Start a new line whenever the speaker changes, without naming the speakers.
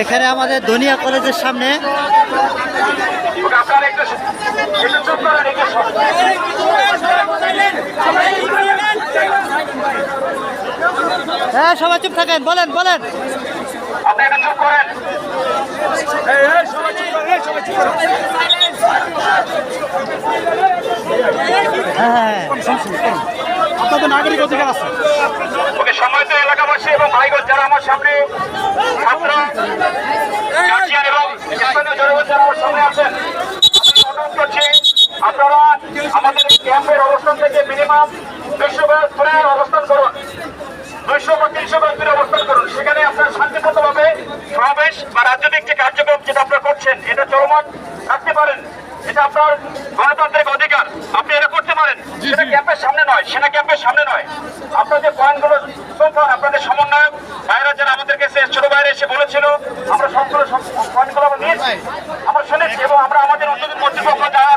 এখানে আমাদের ধনিয়া কলেজের সামনে হ্যাঁ, সবাই চুপ থাকেন, বলেন বলেন। হ্যাঁ, আপনাদের নাগরিক অধিকার আছে।
সম্মানিত এলাকাবাসী এবং ভাইগণ যারা আমার সামনে ছাত্র এবং স্থানীয় জনগণ যারা আমার সামনে আছেন, অনুরোধ করছি আপনারা আমাদের এই ক্যাম্পের অবস্থান থেকে মিনিমাম 200 গজ দূরে অবস্থান করুন, 200 বা 300 গজ দূরে অবস্থান করুন। সেখানে আপনার শান্তিপূর্ণভাবে সমাবেশ বা রাজনৈতিক যে কার্যক্রম যেটা আপনারা করছেন এটা চলমান রাখতে পারেন। এটা আপনার গণতান্ত্রিক অধিকার, আপনি এটা করতে পারেন। সেটা ক্যাম্পের সামনে নয়, সেনা ক্যাম্পের সামনে নয়। আপনাদের পয়েন্টগুলো আপনাদের সমন্বয়ক ভাইরা যারা আমাদের কাছে ছোট ভাইরা এসে বলেছিল, আমরা সবগুলো পয়েন্টগুলো আমরা নিয়েছি, আমরা শুনেছি এবং আমরা আমাদের উদ্যোগী কর্তৃপক্ষ যারা